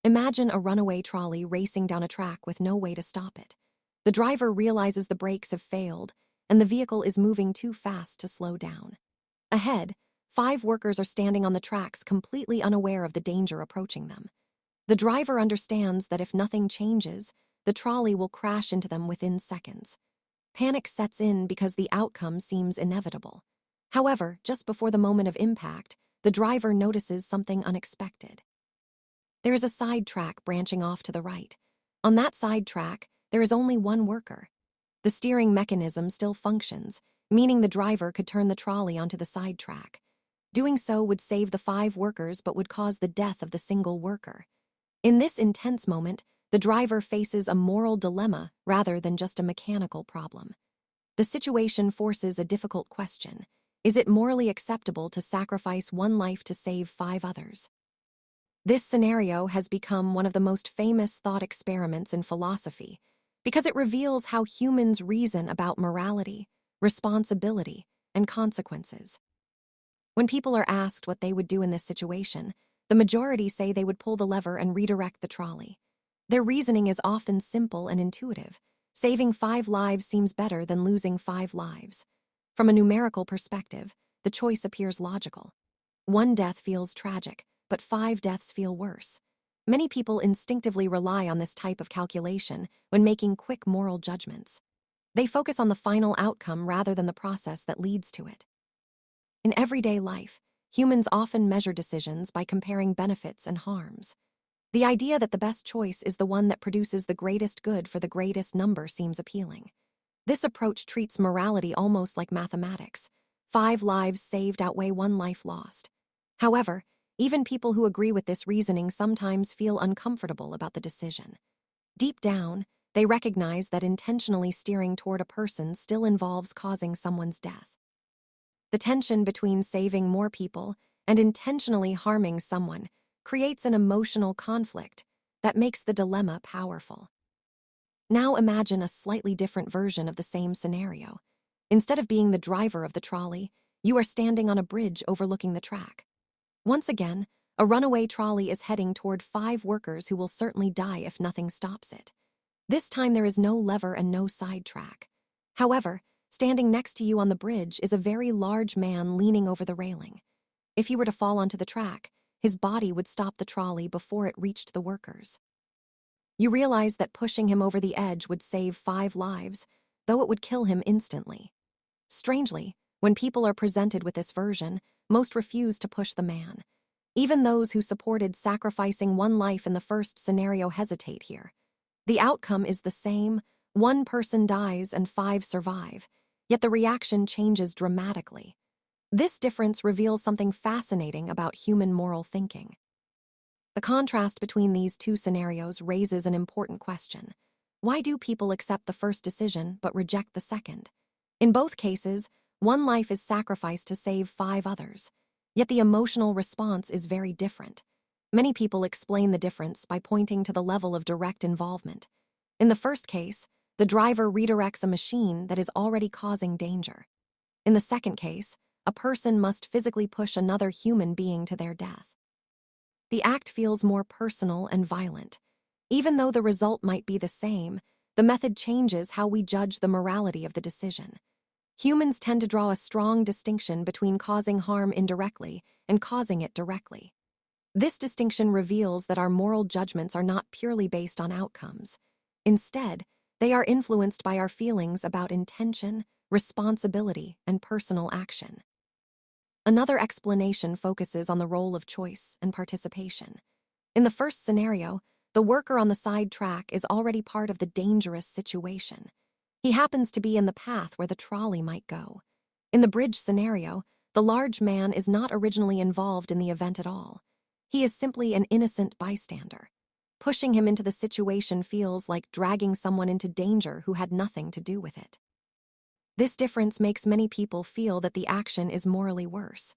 Imagine a runaway trolley racing down a track with no way to stop it. The driver realizes the brakes have failed, and the vehicle is moving too fast to slow down. Ahead, 5 workers are standing on the tracks completely unaware of the danger approaching them. The driver understands that if nothing changes, the trolley will crash into them within seconds. Panic sets in because the outcome seems inevitable. However, just before the moment of impact, the driver notices something unexpected. There is a side track branching off to the right. On that side track, there is only one worker. The steering mechanism still functions, meaning the driver could turn the trolley onto the side track. Doing so would save the 5 workers but would cause the death of the single worker. In this intense moment, the driver faces a moral dilemma rather than just a mechanical problem. The situation forces a difficult question. Is it morally acceptable to sacrifice one life to save 5 others? This scenario has become one of the most famous thought experiments in philosophy because it reveals how humans reason about morality, responsibility, and consequences. When people are asked what they would do in this situation, the majority say they would pull the lever and redirect the trolley. Their reasoning is often simple and intuitive. Saving 5 lives seems better than losing 5 lives. From a numerical perspective, the choice appears logical. 1 death feels tragic, but 5 deaths feel worse. Many people instinctively rely on this type of calculation when making quick moral judgments. They focus on the final outcome rather than the process that leads to it. In everyday life, humans often measure decisions by comparing benefits and harms. The idea that the best choice is the one that produces the greatest good for the greatest number seems appealing. This approach treats morality almost like mathematics. 5 lives saved outweigh 1 life lost. However, even people who agree with this reasoning sometimes feel uncomfortable about the decision. Deep down, they recognize that intentionally steering toward a person still involves causing someone's death. The tension between saving more people and intentionally harming someone creates an emotional conflict that makes the dilemma powerful. Now imagine a slightly different version of the same scenario. Instead of being the driver of the trolley, you are standing on a bridge overlooking the track. Once again, a runaway trolley is heading toward 5 workers who will certainly die if nothing stops it. This time there is no lever and no side track. However, standing next to you on the bridge is a very large man leaning over the railing. If he were to fall onto the track, his body would stop the trolley before it reached the workers. You realize that pushing him over the edge would save 5 lives, though it would kill him instantly. Strangely, when people are presented with this version, most refuse to push the man. Even those who supported sacrificing 1 life in the first scenario hesitate here. The outcome is the same: 1 person dies and 5 survive, yet the reaction changes dramatically. This difference reveals something fascinating about human moral thinking. The contrast between these 2 scenarios raises an important question. Why do people accept the first decision but reject the second? In both cases, 1 life is sacrificed to save 5 others, yet the emotional response is very different. Many people explain the difference by pointing to the level of direct involvement. In the first case, the driver redirects a machine that is already causing danger. In the second case, a person must physically push another human being to their death. The act feels more personal and violent. Even though the result might be the same, the method changes how we judge the morality of the decision. Humans tend to draw a strong distinction between causing harm indirectly and causing it directly. This distinction reveals that our moral judgments are not purely based on outcomes. Instead, they are influenced by our feelings about intention, responsibility, and personal action. Another explanation focuses on the role of choice and participation. In the first scenario, the worker on the side track is already part of the dangerous situation. He happens to be in the path where the trolley might go. In the bridge scenario, the large man is not originally involved in the event at all. He is simply an innocent bystander. Pushing him into the situation feels like dragging someone into danger who had nothing to do with it. This difference makes many people feel that the action is morally worse.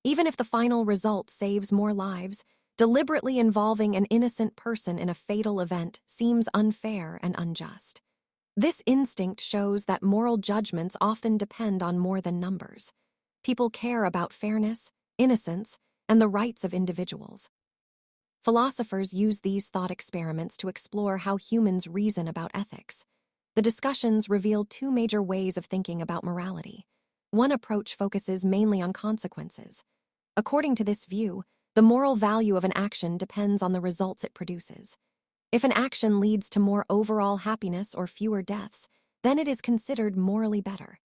Even if the final result saves more lives, deliberately involving an innocent person in a fatal event seems unfair and unjust. This instinct shows that moral judgments often depend on more than numbers. People care about fairness, innocence, and the rights of individuals. Philosophers use these thought experiments to explore how humans reason about ethics. The discussions reveal two major ways of thinking about morality. One approach focuses mainly on consequences. According to this view, the moral value of an action depends on the results it produces. If an action leads to more overall happiness or fewer deaths, then it is considered morally better.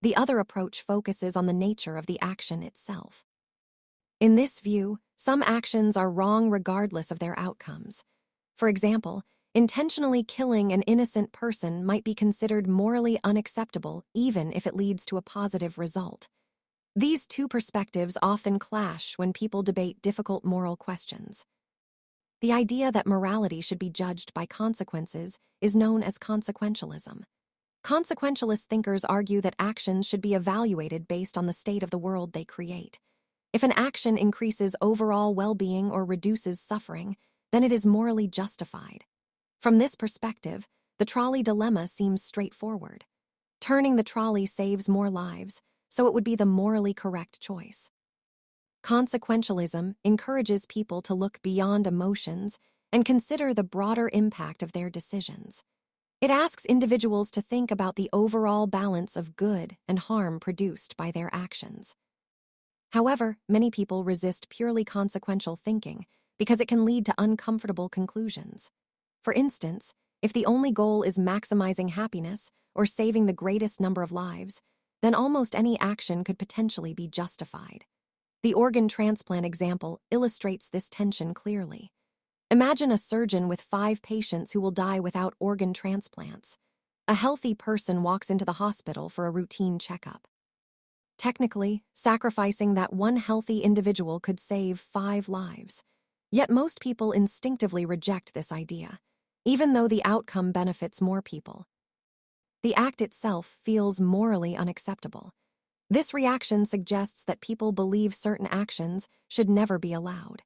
The other approach focuses on the nature of the action itself. In this view, some actions are wrong regardless of their outcomes. For example, intentionally killing an innocent person might be considered morally unacceptable even if it leads to a positive result. These two perspectives often clash when people debate difficult moral questions. The idea that morality should be judged by consequences is known as consequentialism. Consequentialist thinkers argue that actions should be evaluated based on the state of the world they create. If an action increases overall well-being or reduces suffering, then it is morally justified. From this perspective, the trolley dilemma seems straightforward. Turning the trolley saves more lives, so it would be the morally correct choice. Consequentialism encourages people to look beyond emotions and consider the broader impact of their decisions. It asks individuals to think about the overall balance of good and harm produced by their actions. However, many people resist purely consequential thinking because it can lead to uncomfortable conclusions. For instance, if the only goal is maximizing happiness or saving the greatest number of lives, then almost any action could potentially be justified. The organ transplant example illustrates this tension clearly. Imagine a surgeon with 5 patients who will die without organ transplants. A healthy person walks into the hospital for a routine checkup. Technically, sacrificing that one healthy individual could save 5 lives. Yet most people instinctively reject this idea, even though the outcome benefits more people. The act itself feels morally unacceptable. This reaction suggests that people believe certain actions should never be allowed.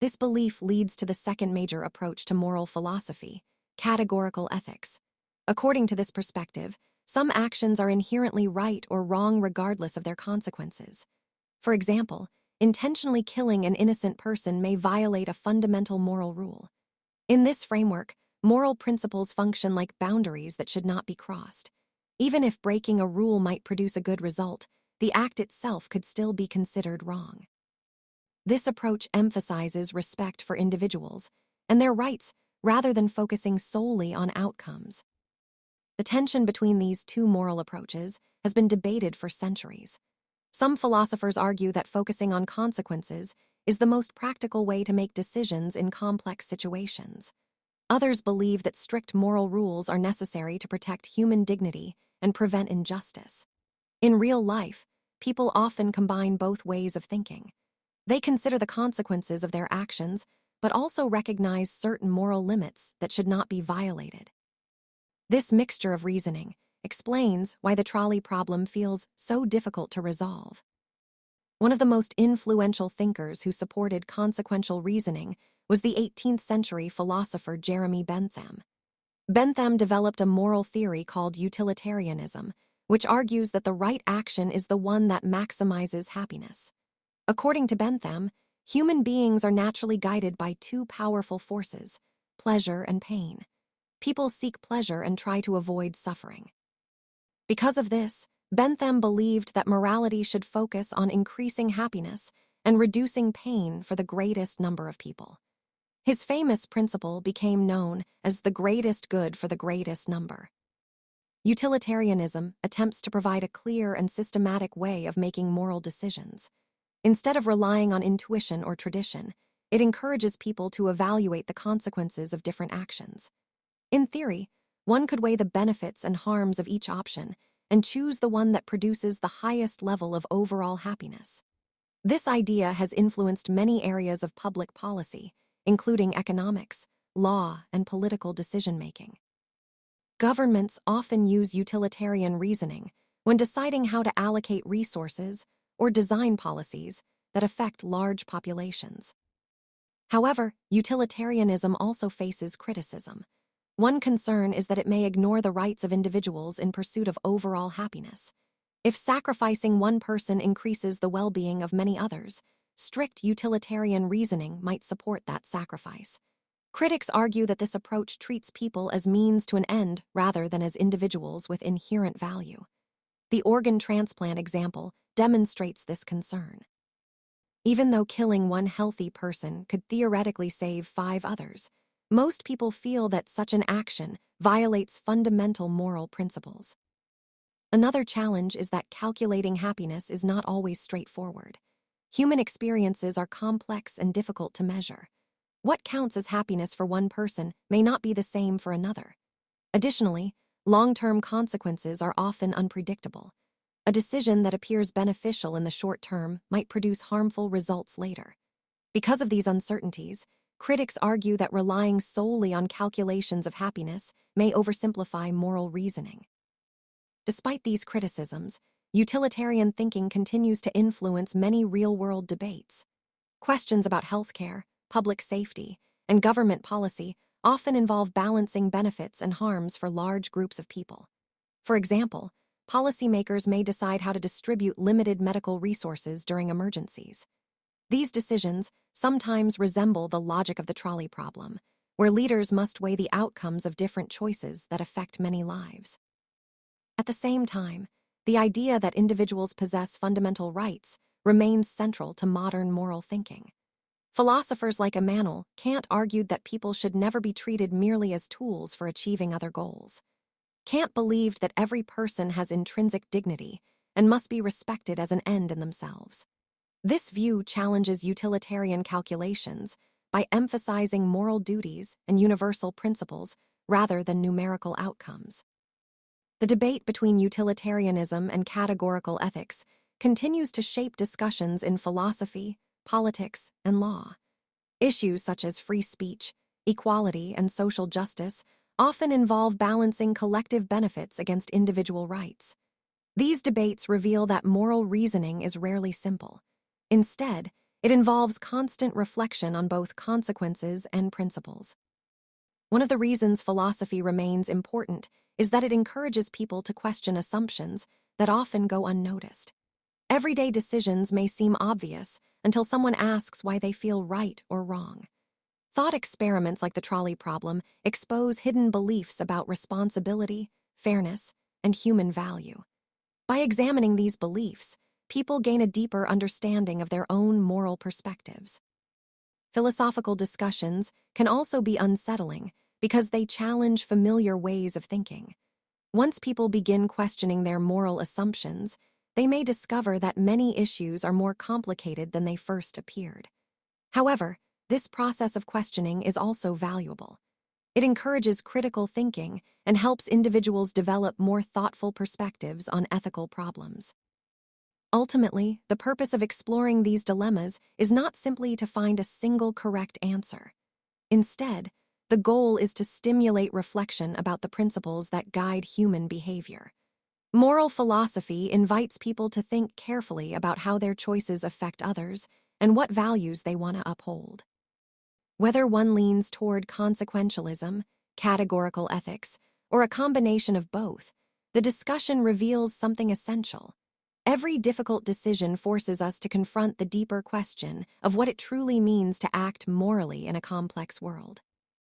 This belief leads to the second major approach to moral philosophy, categorical ethics. According to this perspective, some actions are inherently right or wrong regardless of their consequences. For example, intentionally killing an innocent person may violate a fundamental moral rule. In this framework, moral principles function like boundaries that should not be crossed. Even if breaking a rule might produce a good result, the act itself could still be considered wrong. This approach emphasizes respect for individuals and their rights rather than focusing solely on outcomes. The tension between these two moral approaches has been debated for centuries. Some philosophers argue that focusing on consequences is the most practical way to make decisions in complex situations. Others believe that strict moral rules are necessary to protect human dignity and prevent injustice. In real life, people often combine both ways of thinking. They consider the consequences of their actions, but also recognize certain moral limits that should not be violated. This mixture of reasoning explains why the trolley problem feels so difficult to resolve. One of the most influential thinkers who supported consequential reasoning was the 18th century philosopher Jeremy Bentham. Bentham developed a moral theory called utilitarianism, which argues that the right action is the one that maximizes happiness. According to Bentham, human beings are naturally guided by two powerful forces, pleasure and pain. People seek pleasure and try to avoid suffering. Because of this, Bentham believed that morality should focus on increasing happiness and reducing pain for the greatest number of people. His famous principle became known as the greatest good for the greatest number. Utilitarianism attempts to provide a clear and systematic way of making moral decisions. Instead of relying on intuition or tradition, it encourages people to evaluate the consequences of different actions. In theory, one could weigh the benefits and harms of each option and choose the one that produces the highest level of overall happiness. This idea has influenced many areas of public policy, including economics, law, and political decision-making. Governments often use utilitarian reasoning when deciding how to allocate resources or design policies that affect large populations. However, utilitarianism also faces criticism. One concern is that it may ignore the rights of individuals in pursuit of overall happiness. If sacrificing one person increases the well-being of many others, strict utilitarian reasoning might support that sacrifice. Critics argue that this approach treats people as means to an end rather than as individuals with inherent value. The organ transplant example demonstrates this concern. Even though killing one healthy person could theoretically save 5 others, most people feel that such an action violates fundamental moral principles. Another challenge is that calculating happiness is not always straightforward. Human experiences are complex and difficult to measure. What counts as happiness for one person may not be the same for another. Additionally, long-term consequences are often unpredictable. A decision that appears beneficial in the short term might produce harmful results later. Because of these uncertainties, critics argue that relying solely on calculations of happiness may oversimplify moral reasoning. Despite these criticisms, utilitarian thinking continues to influence many real-world debates. Questions about healthcare, public safety, and government policy often involve balancing benefits and harms for large groups of people. For example, policymakers may decide how to distribute limited medical resources during emergencies. These decisions sometimes resemble the logic of the trolley problem, where leaders must weigh the outcomes of different choices that affect many lives. At the same time, the idea that individuals possess fundamental rights remains central to modern moral thinking. Philosophers like Immanuel Kant argued that people should never be treated merely as tools for achieving other goals. Kant believed that every person has intrinsic dignity and must be respected as an end in themselves. This view challenges utilitarian calculations by emphasizing moral duties and universal principles rather than numerical outcomes. The debate between utilitarianism and categorical ethics continues to shape discussions in philosophy, politics, and law. Issues such as free speech, equality, and social justice often involve balancing collective benefits against individual rights. These debates reveal that moral reasoning is rarely simple. Instead, it involves constant reflection on both consequences and principles. One of the reasons philosophy remains important is that it encourages people to question assumptions that often go unnoticed. Everyday decisions may seem obvious until someone asks why they feel right or wrong. Thought experiments like the trolley problem expose hidden beliefs about responsibility, fairness, and human value. By examining these beliefs, people gain a deeper understanding of their own moral perspectives. Philosophical discussions can also be unsettling because they challenge familiar ways of thinking. Once people begin questioning their moral assumptions, they may discover that many issues are more complicated than they first appeared. However, this process of questioning is also valuable. It encourages critical thinking and helps individuals develop more thoughtful perspectives on ethical problems. Ultimately, the purpose of exploring these dilemmas is not simply to find a single correct answer. Instead, the goal is to stimulate reflection about the principles that guide human behavior. Moral philosophy invites people to think carefully about how their choices affect others and what values they want to uphold. Whether one leans toward consequentialism, categorical ethics, or a combination of both, the discussion reveals something essential. Every difficult decision forces us to confront the deeper question of what it truly means to act morally in a complex world.